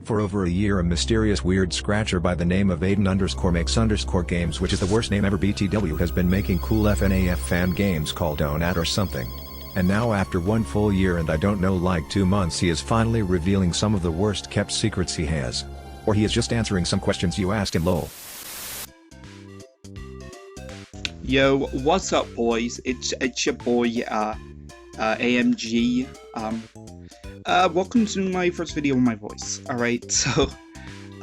For over a year, a mysterious weird scratcher by the name of Aiden_makes_games, which is the worst name ever, BTW, has been making cool FNAF fan games called Donut or something. And now after 1 full year and I don't know, like 2 months, he is finally revealing some of the worst kept secrets he has. Or he is just answering some questions you asked him, lol. Yo, what's up, boys? It's your boy, AMG. Welcome to my first video on my voice. Alright, so,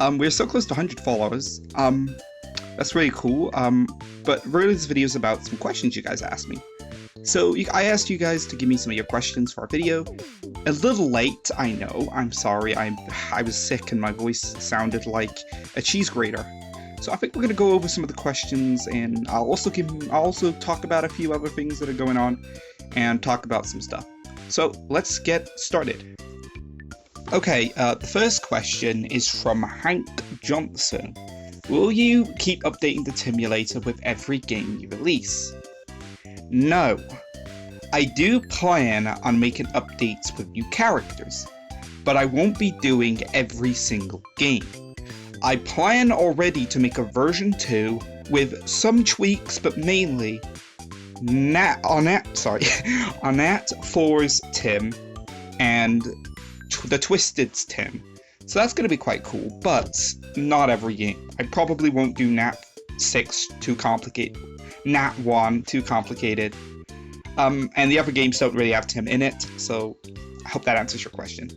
we're so close to 100 followers. That's really cool. But really this video is about some questions you guys asked me. So, I asked you guys to give me some of your questions for our video. A little late, I know. I'm sorry. I was sick and my voice sounded like a cheese grater. So I think we're gonna go over some of the questions, and I'll also talk about a few other things that are going on, and talk about some stuff. So let's get started. Okay, the first question is from Hank Johnson. Will you keep updating the Timulator with every game you release? No. I do plan on making updates with new characters, but I won't be doing every single game. I plan already to make a version 2 with some tweaks, but mainly Onat 4's Tim and the Twisted's Tim. So that's going to be quite cool, but not every game. I probably won't do Nat 6 too complicated, Nat 1 too complicated, and the other games don't really have Tim in it, so I hope that answers your question.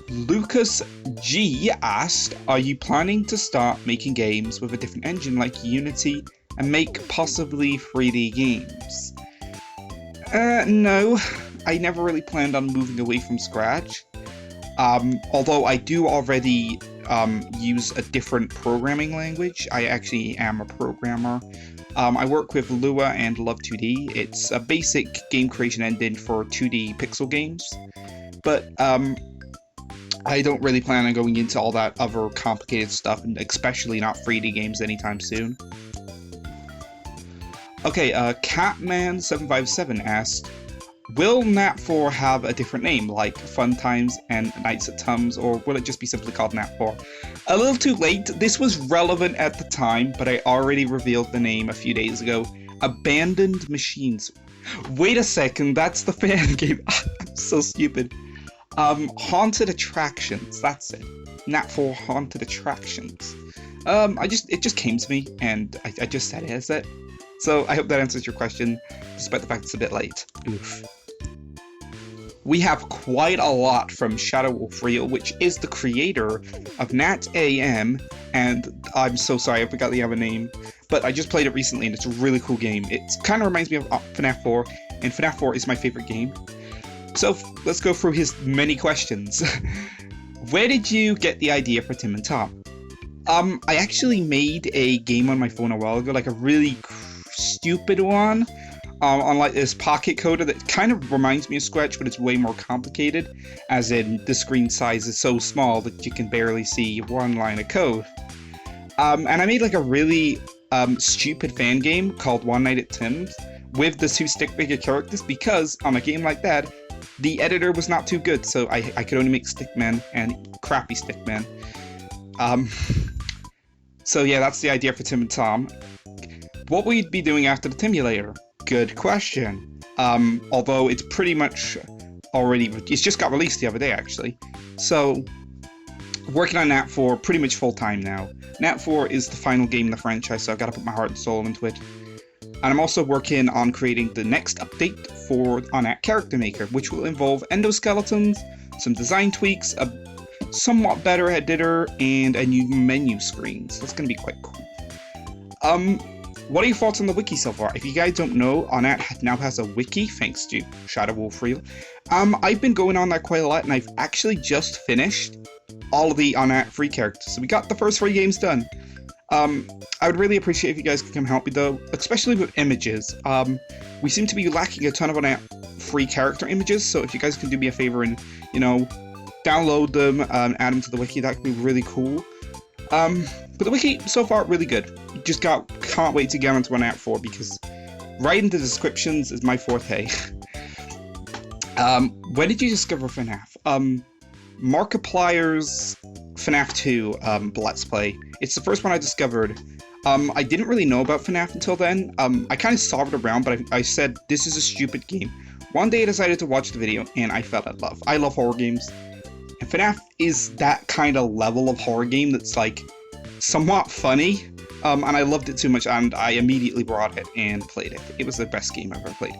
Lucas G asked, are you planning to start making games with a different engine like Unity and make possibly 3D games? No, I never really planned on moving away from Scratch. Although I do already use a different programming language. I actually am a programmer. I work with Lua and Love2D. It's a basic game creation engine for 2D pixel games. But I don't really plan on going into all that other complicated stuff, and especially not 3D games anytime soon. Okay, Catman757 asked, will Nat 4 have a different name, like Fun Times and Nights at Tums, or will it just be simply called Nat 4? A little too late. This was relevant at the time, but I already revealed the name a few days ago. Abandoned Machines. Wait a second, that's the fan game. I'm so stupid. Haunted Attractions, that's it. Nat 4 Haunted Attractions. It just came to me, and I just said it as it. So I hope that answers your question, despite the fact it's a bit late. Oof. We have quite a lot from Shadow Wolf Real, which is the creator of Nat AM, and I'm so sorry, I forgot the other name, but I just played it recently, and it's a really cool game. It kind of reminds me of FNAF 4, and FNAF 4 is my favorite game. So let's go through his many questions. Where did you get the idea for Tim and Tom? I actually made a game on my phone a while ago, like a really stupid one, on like this pocket coder that kind of reminds me of Scratch, but it's way more complicated, as in the screen size is so small that you can barely see one line of code. And I made like a really stupid fan game called One Night at Tim's with the 2 stick figure characters, because on a game like that, the editor was not too good, so I could only make stickmen and crappy stickmen. So yeah, that's the idea for Tim and Tom. What will you be doing after the Timulator? Good question. Although it's pretty much already, it's just got released the other day actually. So, working on Nat 4 pretty much full time now. Nat 4 is the final game in the franchise, so I've got to put my heart and soul into it. And I'm also working on creating the next update for Onat Character Maker, which will involve endoskeletons, some design tweaks, a somewhat better editor, and a new menu screen. So that's going to be quite cool. What are your thoughts on the wiki so far? If you guys don't know, Onat now has a wiki, thanks to Shadow Wolf Real. I've been going on that quite a lot, and I've actually just finished all of the Onat free characters. So we got the first 3 games done. I would really appreciate if you guys could come help me though, especially with images. We seem to be lacking a ton of Onat free character images, so if you guys can do me a favor and, you know, download them, add them to the wiki, that could be really cool. But the wiki, so far, really good. Just can't wait to get onto Onat 4, because writing the descriptions is my forte. When did you discover FNAF? Markiplier's FNAF 2 Let's Play. It's the first one I discovered. I didn't really know about FNAF until then. I kind of saw it around, but I said, this is a stupid game. One day I decided to watch the video, and I fell in love. I love horror games. And FNAF is that kind of level of horror game that's like somewhat funny. And I loved it too much, and I immediately brought it and played it. It was the best game I've ever played.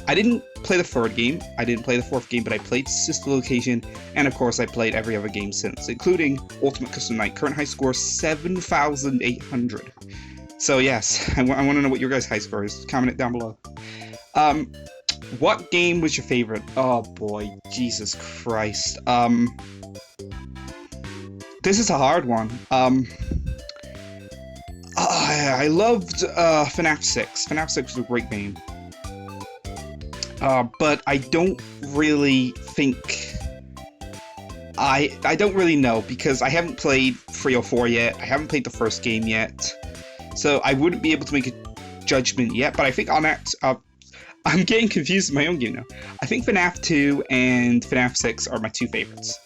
I didn't play the third game, I didn't play the fourth game, but I played Sister Location, and of course I played every other game since, including Ultimate Custom Night. Current high score 7,800. So yes, I want to know what your guys' high score is. Comment it down below. What game was your favorite? Oh boy, Jesus Christ. This is a hard one. I loved FNAF 6. FNAF 6 was a great game. But I don't really think... I don't really know, because I haven't played 3 or 4 yet. I haven't played the first game yet. So I wouldn't be able to make a judgment yet, but I think on that... I'm getting confused in my own game now. I think FNAF 2 and FNAF 6 are my two favorites.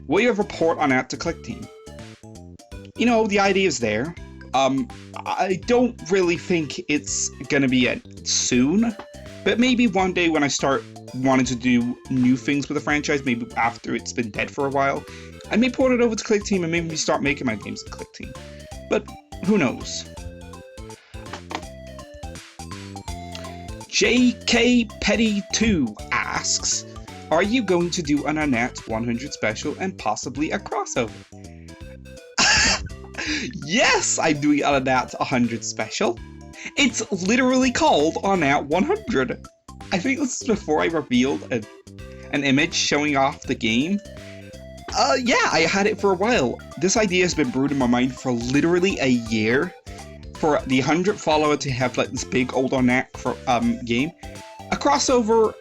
Will you ever port on that to Click Team? You know, the idea is there. I don't really think it's gonna be soon, but maybe one day when I start wanting to do new things with the franchise, maybe after it's been dead for a while, I may port it over to Click Team and maybe start making my games at Click Team. But who knows? JK Petty 2 asks, are you going to do an Annette 100 special and possibly a crossover? Yes, I'm doing an Annette 100 special. It's literally called Annette 100. I think this is before I revealed an image showing off the game. Yeah, I had it for a while. This idea has been brewed in my mind for literally a year. For the 100th follower to have like this big old Annette game. A crossover,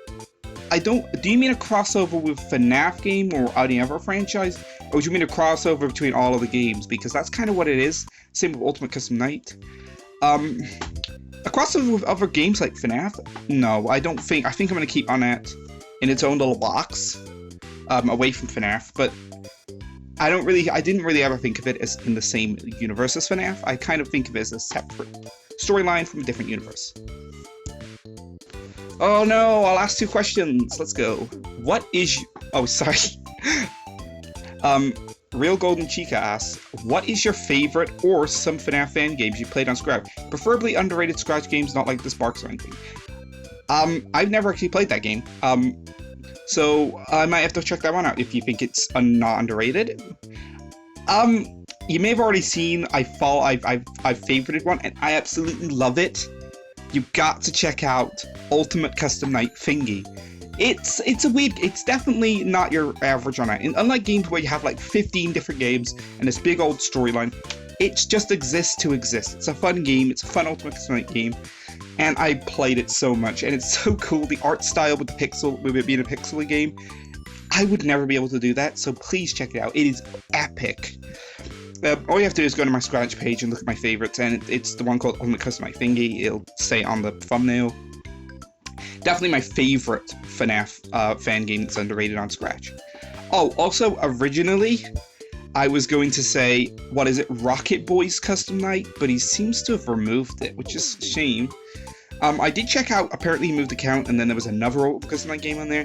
do you mean a crossover with FNAF game or any other franchise? Or do you mean a crossover between all of the games? Because that's kind of what it is. Same with Ultimate Custom Night. A crossover with other games like FNAF? No, I don't think. I think I'm going to keep Annette in its own little box. Away from FNAF. But I didn't really ever think of it as in the same universe as FNAF. I kind of think of it as a separate storyline from a different universe. Oh no, I'll ask 2 questions. Let's go. What is... Oh, sorry. Real Golden Chica asks, what is your favorite or some FNAF fan games you played on Scratch? Preferably underrated Scratch games, not like the Sparks or anything. I've never actually played that game. So I might have to check that one out if you think it's not underrated. You may have already seen I've favorited one, and I absolutely love it. You've got to check out Ultimate Custom Night Thingy. It's definitely not your average on it. And unlike games where you have like 15 different games and this big old storyline, it just exists to exist. It's a fun game. It's a fun Ultimate Custom Night game. And I played it so much, and it's so cool. The art style with it being a pixely game, I would never be able to do that. So please check it out. It is epic. All you have to do is go to my Scratch page and look at my favorites, and it's the one called Ultimate Custom Night Thingy. It'll say on the thumbnail. Definitely my favorite FNAF fan game that's underrated on Scratch. Oh, also originally, I was going to say, what is it, Rocket Boy's Custom Night, but he seems to have removed it, which is a shame. I did check out, apparently he moved the count, and then there was another Ultimate Custom Night game on there.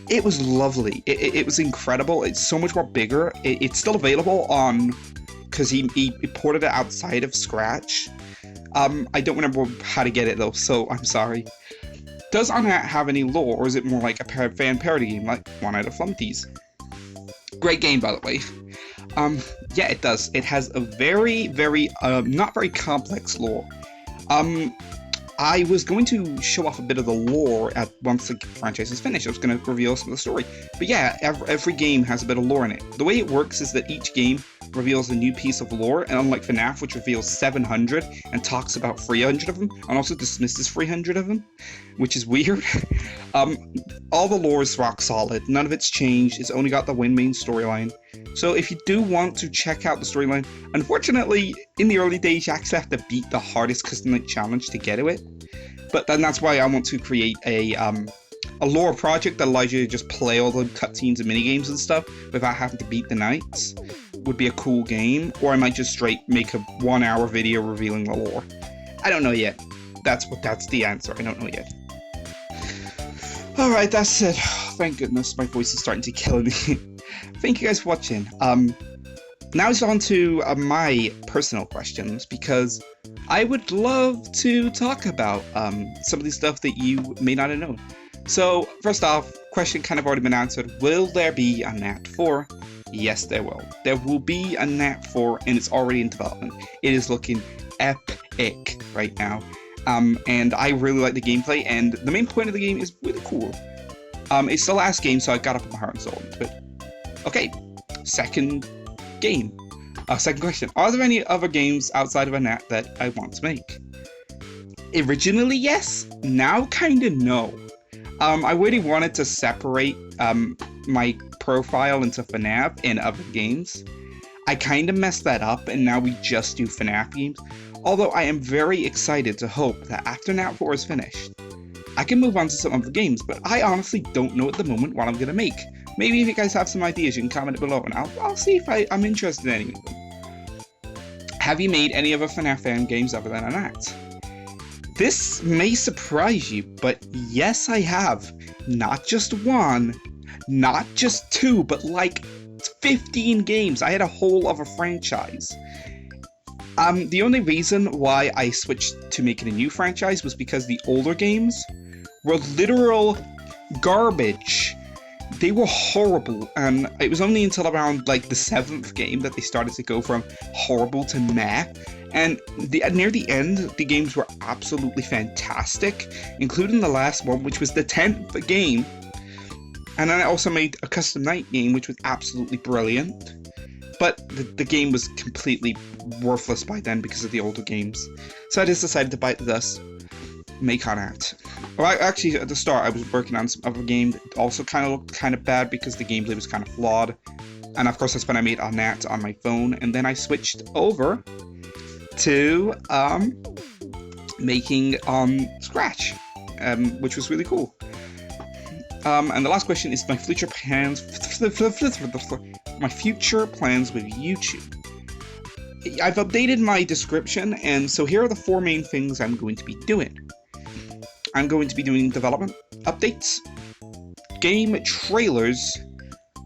It was lovely. It was incredible. It's so much more bigger. It's still available on, because he ported it outside of Scratch. I don't remember how to get it though, so I'm sorry. Does Annette have any lore, or is it more like a fan parody game, like One Out of Flumpties? Great game, by the way. Yeah, it does. It has a very, very, not very complex lore. I was going to show off a bit of the lore once the franchise is finished. I was going to reveal some of the story. But yeah, every game has a bit of lore in it. The way it works is that each game reveals a new piece of lore, and unlike FNAF, which reveals 700 and talks about 300 of them, and also dismisses 300 of them, which is weird, all the lore is rock solid. None of it's changed. It's only got the one main storyline. So if you do want to check out the storyline, unfortunately, in the early days, you actually have to beat the hardest custom night challenge to get to it. But then that's why I want to create a a lore project that allows you to just play all the cutscenes and minigames and stuff without having to beat the knights would be a cool game, or I might just straight make a 1-hour video revealing the lore. I don't know yet. That's the answer. I don't know yet. Alright, that's it. Thank goodness, my voice is starting to kill me. Thank you guys for watching. Now it's on to my personal questions, because I would love to talk about some of the stuff that you may not have known. So, first off, question kind of already been answered. Will there be a Nat 4? Yes, there will. There will be a Nat 4, and it's already in development. It is looking epic right now. And I really like the gameplay, and the main point of the game is really cool. It's the last game, so I got to put my heart and soul into it. Okay, second game. Second question. Are there any other games outside of a Nat that I want to make? Originally, yes. Now, kind of no. I really wanted to separate my profile into FNAF and other games. I kind of messed that up, and now we just do FNAF games. Although I am very excited to hope that after Nat 4 is finished, I can move on to some other games, but I honestly don't know at the moment what I'm going to make. Maybe if you guys have some ideas, you can comment below, and I'll see if I'm interested in any of them. Have you made any other FNAF fan games other than a Nat? This may surprise you, but yes, I have. Not just one, not just two, but like 15 games. I had a whole other franchise. The only reason why I switched to making a new franchise was because the older games were literal garbage. They were horrible, and it was only until around like the 7th game that they started to go from horrible to meh. And near the end, the games were absolutely fantastic, including the last one, which was the 10th game. And then I also made a custom night game, which was absolutely brilliant. But the game was completely worthless by then because of the older games. So I just decided to bite the dust, make on out. Well, actually, at the start, I was working on some other game that also kind of looked kind of bad because the gameplay was kind of flawed. And of course, that's when I made a Nat on my phone. And then I switched over to making Scratch, which was really cool. And the last question is my future plans. My future plans with YouTube. I've updated my description, and so here are the 4 main things I'm going to be doing. I'm going to be doing development updates, game trailers,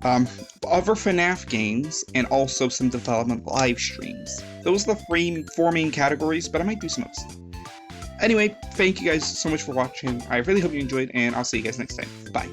other FNAF games, and also some development live streams. Those are the 4 main categories, but I might do some others. Anyway, thank you guys so much for watching. I really hope you enjoyed, and I'll see you guys next time. Bye.